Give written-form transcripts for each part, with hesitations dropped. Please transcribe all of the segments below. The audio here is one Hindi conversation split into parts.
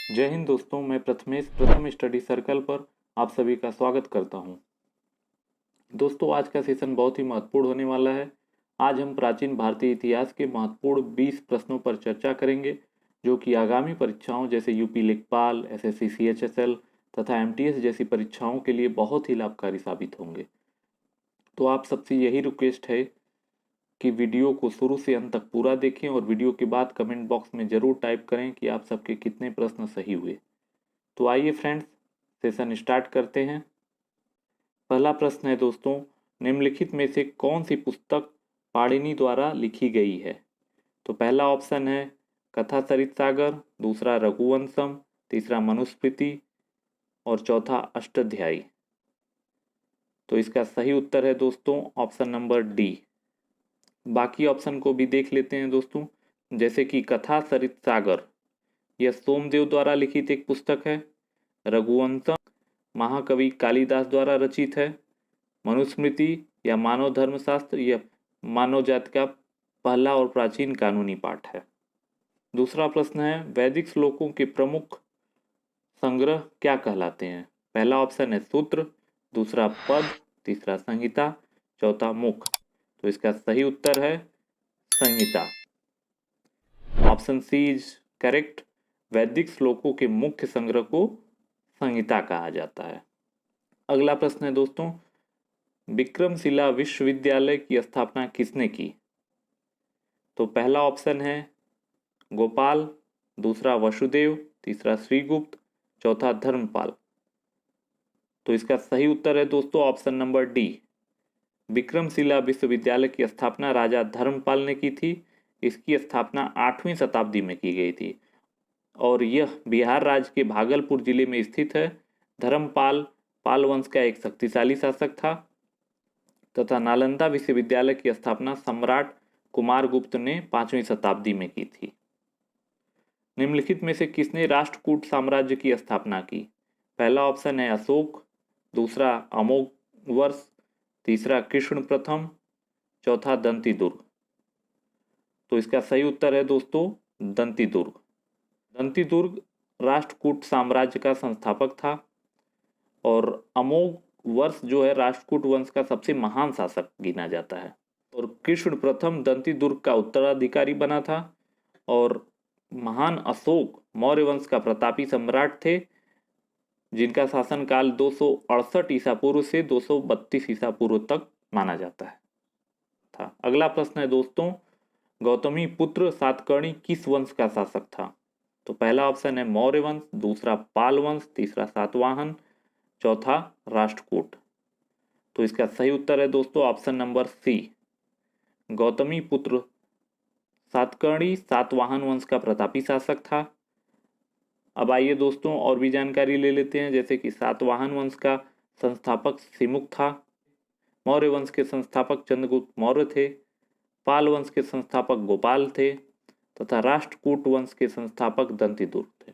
जय हिंद दोस्तों, मैं प्रथमेश प्रथम स्टडी सर्कल पर आप सभी का स्वागत करता हूं। दोस्तों, आज का सेशन बहुत ही महत्वपूर्ण होने वाला है। आज हम प्राचीन भारतीय इतिहास के महत्वपूर्ण 20 प्रश्नों पर चर्चा करेंगे, जो कि आगामी परीक्षाओं जैसे यूपी लेखपाल, एसएससी सीएचएसएल तथा एमटीएस जैसी परीक्षाओं के लिए बहुत ही लाभकारी साबित होंगे। तो आप सबसे यही रिक्वेस्ट है कि वीडियो को शुरू से अंत तक पूरा देखें और वीडियो के बाद कमेंट बॉक्स में ज़रूर टाइप करें कि आप सबके कितने प्रश्न सही हुए। तो आइए फ्रेंड्स, सेशन स्टार्ट करते हैं। पहला प्रश्न है दोस्तों, निम्नलिखित में से कौन सी पुस्तक पाणिनि द्वारा लिखी गई है? तो पहला ऑप्शन है कथा सरित सागर, दूसरा रघुवंशम, तीसरा मनुस्मृति और चौथा अष्टाध्यायी। तो इसका सही उत्तर है दोस्तों ऑप्शन नंबर डी। बाकी ऑप्शन को भी देख लेते हैं दोस्तों, जैसे कि कथा सरित सागर यह सोमदेव द्वारा लिखित एक पुस्तक है। रघुवंशम महाकवि कालिदास द्वारा रचित है। मनुस्मृति या मानव धर्मशास्त्र यह मानव जाति का पहला और प्राचीन कानूनी पाठ है। दूसरा प्रश्न है वैदिक श्लोकों के प्रमुख संग्रह क्या कहलाते हैं? पहला ऑप्शन है सूत्र, दूसरा पद, तीसरा संहिता, चौथा मुख। तो इसका सही उत्तर है संहिता। Option C is correct. वैदिक श्लोकों के मुख्य संग्रह को संहिता कहा जाता है। अगला प्रश्न है दोस्तों, विक्रमशिला विश्वविद्यालय की स्थापना किसने की? तो पहला ऑप्शन है गोपाल, दूसरा वसुदेव, तीसरा श्रीगुप्त, चौथा धर्मपाल। तो इसका सही उत्तर है दोस्तों ऑप्शन नंबर डी। विक्रमशिला विश्वविद्यालय की स्थापना राजा धर्मपाल ने की थी। इसकी स्थापना 8वीं शताब्दी में की गई थी और यह बिहार राज्य के भागलपुर जिले में स्थित है। धर्मपाल पाल वंश का एक शक्तिशाली शासक था तथा नालंदा विश्वविद्यालय की स्थापना सम्राट कुमारगुप्त ने 5वीं शताब्दी में की थी। निम्नलिखित में से किसने राष्ट्रकूट साम्राज्य की स्थापना की? पहला ऑप्शन है अशोक, दूसरा अमोघवर्ष, तीसरा कृष्ण प्रथम, चौथा दंतीदुर्ग। तो इसका सही उत्तर है दोस्तों दंतीदुर्ग। दंतीदुर्ग राष्ट्रकूट साम्राज्य का संस्थापक था और अमोघ वर्ष जो है राष्ट्रकूट वंश का सबसे महान शासक गिना जाता है। और कृष्ण प्रथम दंतीदुर्ग का उत्तराधिकारी बना था और महान अशोक मौर्य वंश का प्रतापी सम्राट थे, जिनका शासनकाल 268 ईसा पूर्व से 232 ईसा पूर्व तक माना जाता है था। अगला प्रश्न है दोस्तों, गौतमी पुत्र सातकर्णी किस वंश का शासक था? तो पहला ऑप्शन है मौर्य वंश, दूसरा पाल वंश, तीसरा सातवाहन, चौथा राष्ट्रकूट। तो इसका सही उत्तर है दोस्तों ऑप्शन नंबर सी। गौतमी पुत्र सातकर्णी सातवाहन वंश का प्रतापी शासक था। अब आइए दोस्तों और भी जानकारी ले लेते हैं, जैसे कि सातवाहन वंश का संस्थापक सिमुक था, मौर्य वंश के संस्थापक चंद्रगुप्त मौर्य थे, पाल वंश के संस्थापक गोपाल थे तथा राष्ट्रकूट वंश के संस्थापक दंतीदुर्ग थे।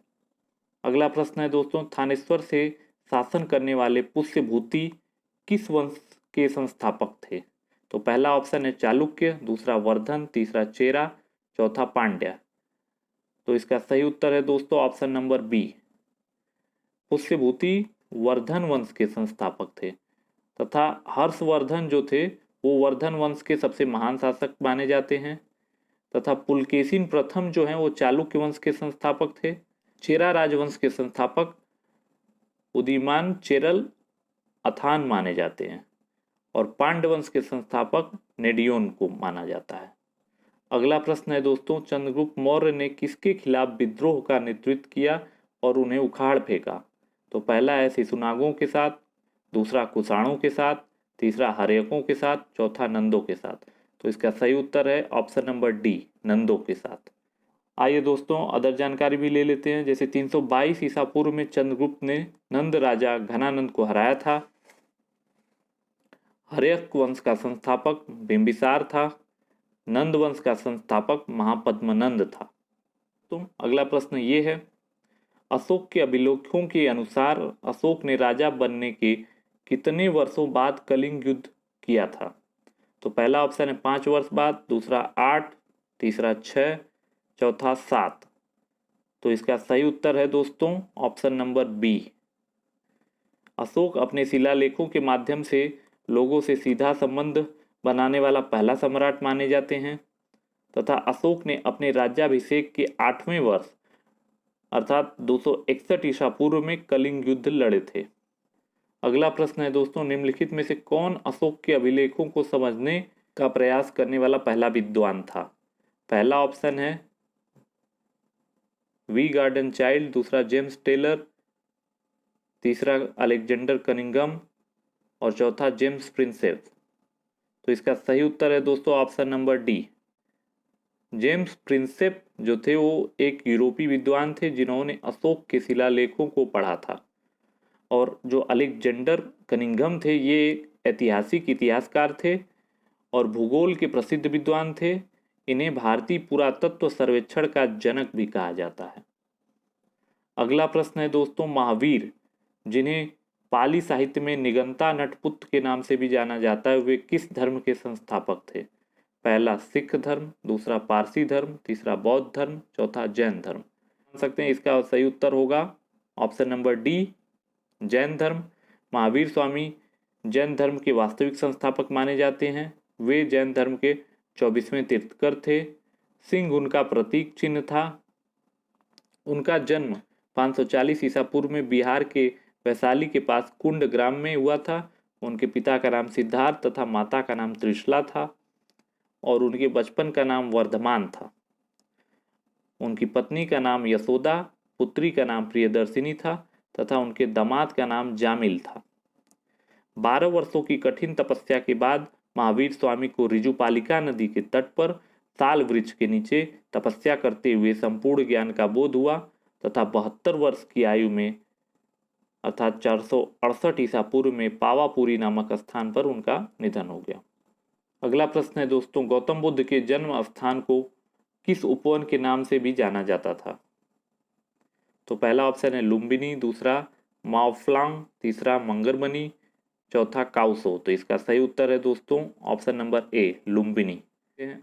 अगला प्रश्न है दोस्तों, थानेश्वर से शासन करने वाले पुष्यभूति किस वंश के संस्थापक थे? तो पहला ऑप्शन है चालुक्य, दूसरा वर्धन, तीसरा चेरा, चौथा पांड्या। तो इसका सही उत्तर है दोस्तों option number B. Pushyabhuti Vardhan वंश के संस्थापक थे तथा हर्षवर्धन जो थे वो वर्धन वंश के सबसे महान शासक माने जाते हैं तथा पुलकेशिन प्रथम जो हैं वो चालुक्य वंश के संस्थापक थे। चेरा राजवंश के संस्थापक उदीमान चेरल अथान माने जाते हैं और पांडवंश के संस्थापक नेडियोन को माना जाता है। अगला प्रश्न है दोस्तों, चंद्रगुप्त मौर्य ने किसके खिलाफ विद्रोह का नेतृत्व किया और उन्हें उखाड़ फेंका? तो पहला है शिशुनागों के साथ, दूसरा कुषाणों के साथ, तीसरा हर्यकों के साथ, चौथा नंदों के साथ। तो इसका सही उत्तर है ऑप्शन नंबर डी, नंदों के साथ। आइए दोस्तों अदर जानकारी भी ले लेते हैं, जैसे 322 ईसा पूर्व में चंद्रगुप्त ने नंद राजा घनानंद को हराया था। हर्यक वंश का संस्थापक बिंबिसार था। नंद वंश का संस्थापक महापद्मनंद था। तो अगला प्रश्न ये है, अशोक के अभिलेखों के अनुसार अशोक ने राजा बनने के कितने वर्षों बाद कलिंग युद्ध किया था? तो पहला ऑप्शन है 5 वर्ष बाद, दूसरा 8, तीसरा 6, चौथा 7। तो इसका सही उत्तर है दोस्तों ऑप्शन नंबर बी। अशोक अपने शिलालेखों के माध्यम से लोगों से सीधा संबंध बनाने वाला पहला सम्राट माने जाते हैं तथा अशोक ने अपने राज्याभिषेक के 8वें वर्ष अर्थात 261 ईसा पूर्व में कलिंग युद्ध लड़े थे। अगला प्रश्न है दोस्तों, निम्नलिखित में से कौन अशोक के अभिलेखों को समझने का प्रयास करने वाला पहला विद्वान था? पहला ऑप्शन है वी गार्डन चाइल्ड, दूसरा जेम्स टेलर, तीसरा अलेक्जेंडर कनिंघम और चौथा जेम्स प्रिंसेप। तो इसका सही उत्तर है दोस्तों option number D. James Prinsep जो थे वो एक यूरोपीय विद्वान थे जिन्होंने अशोक के शिलालेखों को पढ़ा था। और जो अलेक्जेंडर कनिंघम थे ये ऐतिहासिक इतिहासकार थे और भूगोल के प्रसिद्ध विद्वान थे। इन्हें भारतीय पुरातत्व सर्वेक्षण का जनक भी कहा जाता है। अगला प्रश्न है दोस्तों, महावीर जिन्हें पाली साहित्य में निगंता नटपुत्र के नाम से भी जाना जाता है वे किस धर्म के संस्थापक थे? पहला सिख धर्म, दूसरा पारसी धर्म, तीसरा बौद्ध धर्म, चौथा जैन धर्म। मान सकते हैं इसका सही उत्तर होगा ऑप्शन नंबर डी जैन धर्म। महावीर स्वामी जैन धर्म के वास्तविक संस्थापक माने जाते हैं। वे जैन धर्म के 24वें तीर्थंकर थे। सिंह उनका प्रतीक चिन्ह था। उनका जन्म 540 ईसा पूर्व में बिहार के वैशाली के पास कुंड ग्राम में हुआ था। उनके पिता का नाम सिद्धार्थ तथा माता का नाम त्रिशला था और उनके बचपन का नाम वर्धमान था। उनकी पत्नी का नाम यशोदा, पुत्री का नाम प्रियदर्शिनी था तथा उनके दामाद का नाम जामिल था। 12 वर्षों की कठिन तपस्या के बाद महावीर स्वामी को ऋजुपालिका नदी के तट पर साल वृक्ष के नीचे तपस्या करते हुए संपूर्ण ज्ञान का बोध हुआ तथा 72 वर्ष की आयु में अर्थात 468 ईसा पूर्व में पावापुरी नामक स्थान पर उनका निधन हो गया। अगला प्रश्न है दोस्तों, गौतम बुद्ध के जन्म स्थान को किस उपवन के नाम से भी जाना जाता था? तो पहला ऑप्शन है लुम्बिनी, दूसरा माओफ्लांग, तीसरा मंगरमनी, चौथा काउसो। तो इसका सही उत्तर है दोस्तों ऑप्शन नंबर ए लुम्बिनी।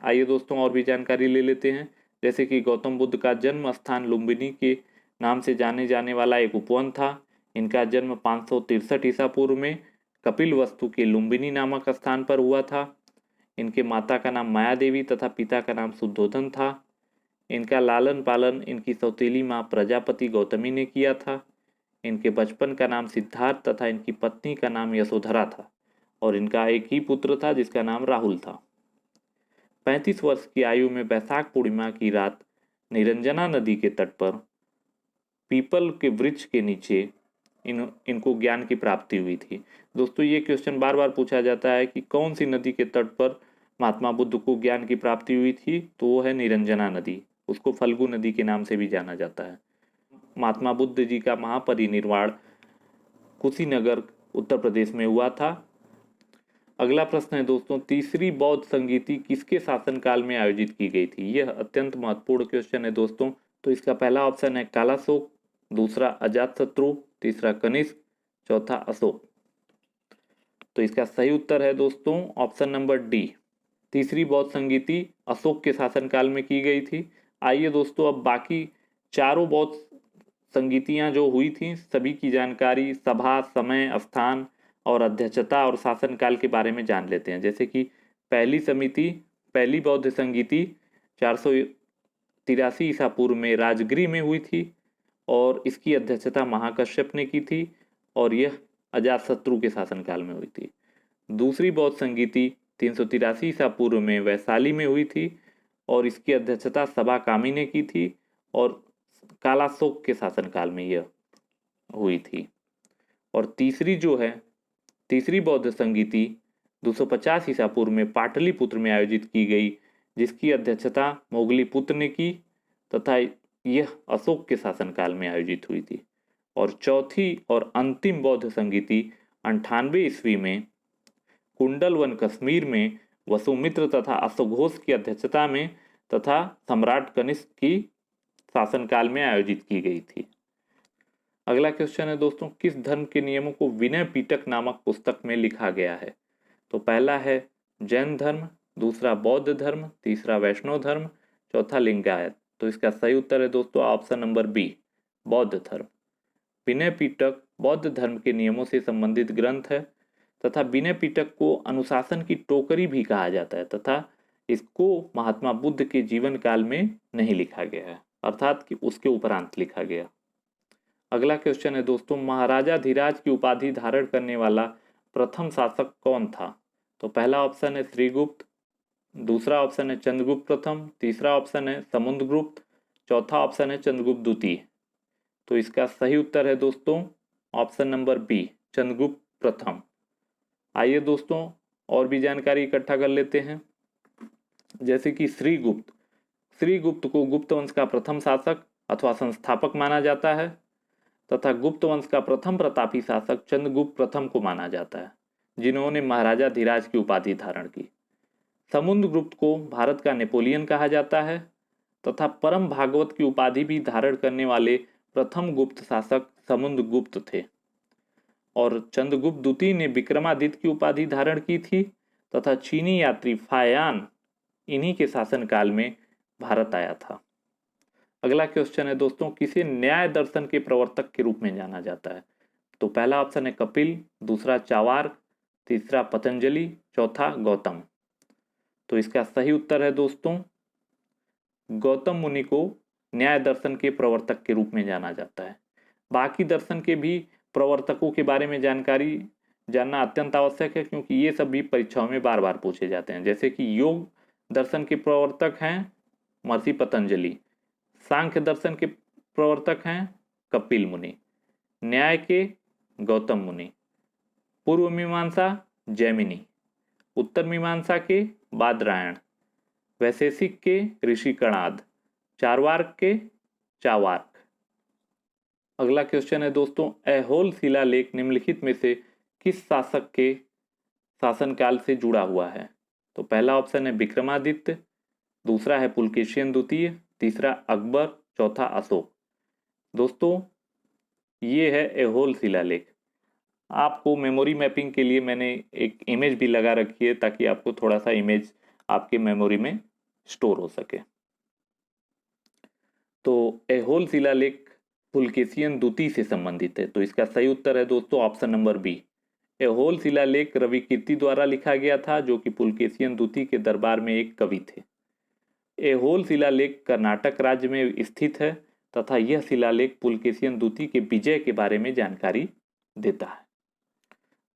आइए दोस्तों और भी जानकारी ले लेते हैं। जैसे कि गौतम बुद्ध का जन्म स्थान लुम्बिनी के नाम से जाने जाने वाला एक उपवन था। इनका जन्म 563 ईसा पूर्व में कपिल वस्तु के लुम्बिनी नामक स्थान पर हुआ था। इनके माता का नाम माया देवी तथा पिता का नाम शुद्धोधन था। इनका लालन पालन इनकी सौतेली माँ प्रजापति गौतमी ने किया था। इनके बचपन का नाम सिद्धार्थ तथा इनकी पत्नी का नाम यशोधरा था और इनका एक ही पुत्र था जिसका नाम राहुल था। 35 वर्ष की आयु में बैसाख पूर्णिमा की रात निरंजना नदी के तट पर पीपल के वृक्ष के नीचे इनको ज्ञान की प्राप्ति हुई थी। दोस्तों ये क्वेश्चन बार बार पूछा जाता है कि कौन सी नदी के तट पर महात्मा बुद्ध को ज्ञान की प्राप्ति हुई थी? तो वो है निरंजना नदी। उसको फल्गु नदी के नाम से भी जाना जाता है। महात्मा बुद्ध जी का महापरिनिर्वाण कुशीनगर उत्तर प्रदेश में हुआ था। अगला प्रश्न है दोस्तों, तीसरी बौद्ध संगीति किसके शासनकाल में आयोजित की गई थी? यह अत्यंत महत्वपूर्ण क्वेश्चन है दोस्तों। तो इसका पहला ऑप्शन है कालाशोक, दूसरा अजातशत्रु, तीसरा कनिष्क, चौथा अशोक। तो इसका सही उत्तर है दोस्तों ऑप्शन नंबर डी। तीसरी बौद्ध संगीति अशोक के शासनकाल में की गई थी। आइए दोस्तों अब बाकी चारों बौद्ध संगीतियां जो हुई थी सभी की जानकारी, सभा, समय, स्थान और अध्यक्षता और शासनकाल के बारे में जान लेते हैं। जैसे कि पहली बौद्ध संगीति 483 ईसा पूर्व में राजगृह में हुई थी और इसकी अध्यक्षता महाकश्यप ने की थी और यह अजातशत्रु के शासनकाल में हुई थी। दूसरी बौद्ध संगीति 383 ईसा पूर्व में वैशाली में हुई थी और इसकी अध्यक्षता सबा कामी ने की थी और कालाशोक के शासनकाल में यह हुई थी। और तीसरी बौद्ध संगीति 250 ईसा पूर्व में पाटलिपुत्र में आयोजित की गई जिसकी अध्यक्षता मोगलीपुत्र ने की तथा यह अशोक के शासनकाल में आयोजित हुई थी। और चौथी और अंतिम बौद्ध संगीति 98 ईस्वी में कुंडलवन कश्मीर में वसुमित्र तथा अश्वघोष की अध्यक्षता में तथा सम्राट कनिष्क की शासनकाल में आयोजित की गई थी। अगला क्वेश्चन है दोस्तों, किस धर्म के नियमों को विनय पिटक नामक पुस्तक में लिखा गया है? तो पहला है जैन धर्म, दूसरा बौद्ध धर्म, तीसरा वैष्णव धर्म, चौथा लिंगायत। तो इसका सही उत्तर है दोस्तों ऑप्शन नंबर बी, बौद्ध धर्म। विनय पिटक बौद्ध धर्म के नियमों से संबंधित ग्रंथ है तथा विनय पिटक को अनुशासन की टोकरी भी कहा जाता है तथा इसको महात्मा बुद्ध के जीवन काल में नहीं लिखा गया है, अर्थात कि उसके उपरांत लिखा गया। अगला क्वेश्चन है दोस्तों, महाराजा धीराज की उपाधि धारण करने वाला प्रथम शासक कौन था? तो पहला ऑप्शन है श्रीगुप्त, दूसरा ऑप्शन है चंद्रगुप्त प्रथम, तीसरा ऑप्शन है समुद्रगुप्त, चौथा ऑप्शन है चंद्रगुप्त द्वितीय। तो इसका सही उत्तर है दोस्तों ऑप्शन नंबर बी, चंद्रगुप्त प्रथम। आइए दोस्तों और भी जानकारी इकट्ठा कर लेते हैं। जैसे कि श्रीगुप्त को गुप्त वंश का प्रथम शासक अथवा संस्थापक माना जाता है तथा गुप्त वंश का प्रथम प्रतापी शासक चंद्रगुप्त प्रथम को माना जाता है, जिन्होंने महाराजा धीराज की उपाधि धारण की। समुद्रगुप्त को भारत का नेपोलियन कहा जाता है तथा परम भागवत की उपाधि भी धारण करने वाले प्रथम गुप्त शासक समुद्रगुप्त थे। और चंद्रगुप्त द्वितीय ने विक्रमादित्य की उपाधि धारण की थी तथा चीनी यात्री फायान इन्हीं के शासनकाल में भारत आया था। अगला क्वेश्चन है दोस्तों, किसे न्याय दर्शन के प्रवर्तक के रूप में जाना जाता है? तो पहला ऑप्शन है कपिल, दूसरा चावार्क, तीसरा पतंजलि, चौथा गौतम। तो इसका सही उत्तर है दोस्तों गौतम मुनि को न्याय दर्शन के प्रवर्तक के रूप में जाना जाता है। बाकी दर्शन के भी प्रवर्तकों के बारे में जानकारी जानना अत्यंत आवश्यक है, क्योंकि ये सब भी परीक्षाओं में बार बार पूछे जाते हैं। जैसे कि योग दर्शन के प्रवर्तक हैं महर्षि पतंजलि, सांख्य दर्शन के प्रवर्तक हैं कपिल मुनि, न्याय के गौतम मुनि, पूर्व मीमांसा जैमिनी, उत्तर मीमांसा के बादरायण, वैशेषिक के ऋषि कणाद, चारवाक के चावार्क। अगला क्वेश्चन है दोस्तों, ऐहोल शिलालेख निम्नलिखित में से किस शासक के शासनकाल से जुड़ा हुआ है? तो पहला ऑप्शन है विक्रमादित्य, दूसरा है पुलकेशियन द्वितीय, तीसरा अकबर, चौथा अशोक। दोस्तों ये है ऐहोल शिलालेख। आपको मेमोरी मैपिंग के लिए मैंने एक इमेज भी लगा रखी है ताकि आपको थोड़ा सा इमेज आपके मेमोरी में स्टोर हो सके। तो ऐहोल शिलालेख पुलकेशियन द्वितीय से संबंधित है। तो इसका सही उत्तर है दोस्तों ऑप्शन नंबर बी, ऐहोल शिलालेख रविकीर्ति द्वारा लिखा गया था, जो कि पुलकेशियन द्वितीय के दरबार में एक कवि थे। ऐहोल शिलालेख कर्नाटक राज्य में स्थित है तथा यह शिलालेख पुलकेशियन द्वितीय के विजय के बारे में जानकारी देता है।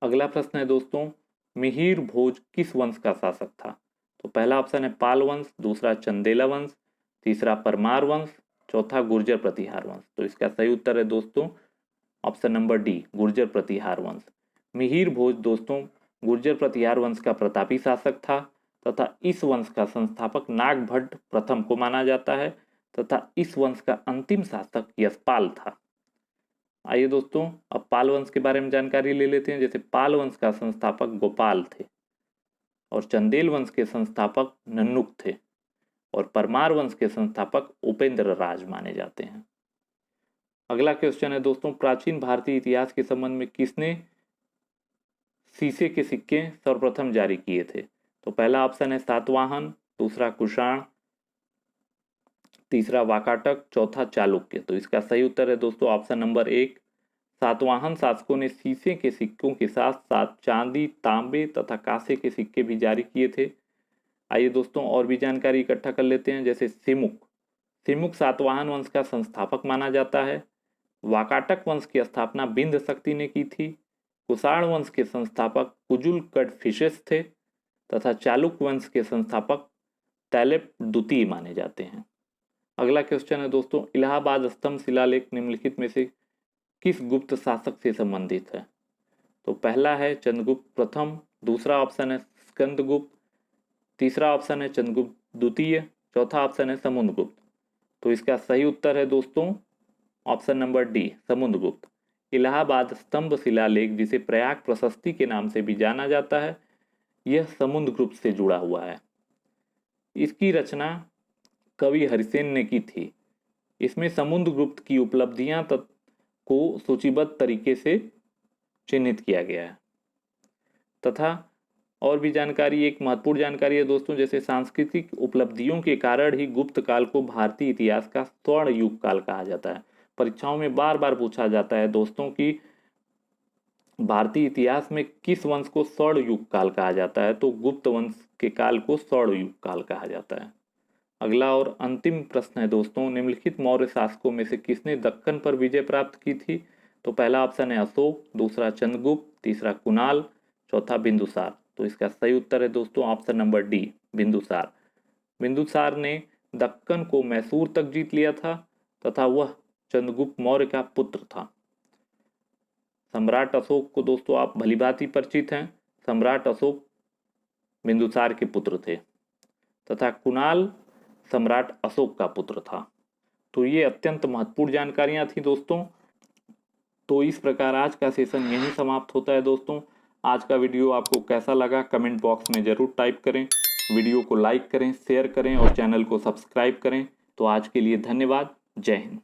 अगला प्रश्न है दोस्तों, मिहिर भोज किस वंश का शासक था? तो पहला ऑप्शन है पाल वंश, दूसरा चंदेला वंश, तीसरा परमार वंश, चौथा गुर्जर प्रतिहार वंश। तो इसका सही उत्तर है दोस्तों ऑप्शन नंबर डी, गुर्जर प्रतिहार वंश। मिहिर भोज दोस्तों गुर्जर प्रतिहार वंश का प्रतापी शासक था तथा इस वंश का संस्थापक नागभट्ट प्रथम को माना जाता है तथा इस वंश का अंतिम शासक यशपाल था। आइए दोस्तों अब पाल वंश के बारे में जानकारी ले लेते हैं। जैसे पाल वंश का संस्थापक गोपाल थे और चंदेल वंश के संस्थापक नन्नुक थे और परमार वंश के संस्थापक उपेंद्र राज माने जाते हैं। अगला क्वेश्चन है दोस्तों, प्राचीन भारतीय इतिहास के संबंध में किसने शीशे के सिक्के सर्वप्रथम जारी किए थे? तो पहला ऑप्शन है सातवाहन, दूसरा कुषाण, तीसरा वाकाटक, चौथा चालुक्य। तो इसका सही उत्तर है दोस्तों ऑप्शन नंबर एक, सातवाहन शासकों ने शीशे के सिक्कों के साथ साथ चांदी, तांबे तथा कांसे के सिक्के भी जारी किए थे। आइए दोस्तों और भी जानकारी इकट्ठा कर लेते हैं। जैसे सिमुक सातवाहन वंश का संस्थापक माना जाता है। वाकाटक वंश की स्थापना बिंद शक्ति ने की थी। कुषाण वंश के संस्थापक कुजुल कडफिसेस थे तथा चालुक वंश के संस्थापक तैलेप द्वितीय माने जाते हैं। अगला क्वेश्चन है दोस्तों, इलाहाबाद स्तंभ शिलालेख निम्नलिखित में से किस गुप्त शासक से संबंधित है? तो पहला है चंद्रगुप्त प्रथम, दूसरा ऑप्शन है स्कंदगुप्त, तीसरा ऑप्शन है चंद्रगुप्त द्वितीय, चौथा ऑप्शन है समुद्रगुप्त। तो इसका सही उत्तर है दोस्तों option number D, Samudragupta. Allahabad स्तंभ शिलालेख, जिसे प्रयाग प्रशस्ति के नाम से भी जाना जाता है, यह समुद्रगुप्त से जुड़ा हुआ है। इसकी रचना कवि हरिसेन ने की थी। इसमें समुद्रगुप्त की उपलब्धियां को सूचीबद्ध तरीके से चिन्हित किया गया है तथा और भी जानकारी, एक महत्वपूर्ण जानकारी है दोस्तों, जैसे सांस्कृतिक उपलब्धियों के कारण ही गुप्त काल को भारतीय इतिहास का स्वर्ण युग काल कहा जाता है। परीक्षाओं में बार बार पूछा जाता है दोस्तों कि भारतीय इतिहास में किस वंश को स्वर्ण युग काल कहा जाता है, तो गुप्त वंश के काल को स्वर्ण युग काल कहा जाता है। अगला और अंतिम प्रश्न है दोस्तों, निम्नलिखित मौर्य शासकों में से किसने दक्कन पर विजय प्राप्त की थी? तो पहला ऑप्शन है अशोक, दूसरा चंद्रगुप्त, तीसरा कुणाल, चौथा बिंदुसार। तो इसका सही उत्तर है दोस्तों option number D, Bindusar. Bindusar ने दक्कन को मैसूर तक जीत लिया था तथा वह चंद्रगुप्त मौर्य का पुत्र था। सम्राट अशोक को दोस्तों आप भलीभांति परिचित हैं। सम्राट अशोक बिंदुसार के पुत्र थे तथा कुणाल सम्राट अशोक का पुत्र था। तो ये अत्यंत महत्वपूर्ण जानकारियां थी दोस्तों। तो इस प्रकार आज का सेशन यहीं समाप्त होता है दोस्तों। आज का वीडियो आपको कैसा लगा कमेंट बॉक्स में जरूर टाइप करें। वीडियो को लाइक करें, शेयर करें और चैनल को सब्सक्राइब करें। तो आज के लिए धन्यवाद। जय हिंद।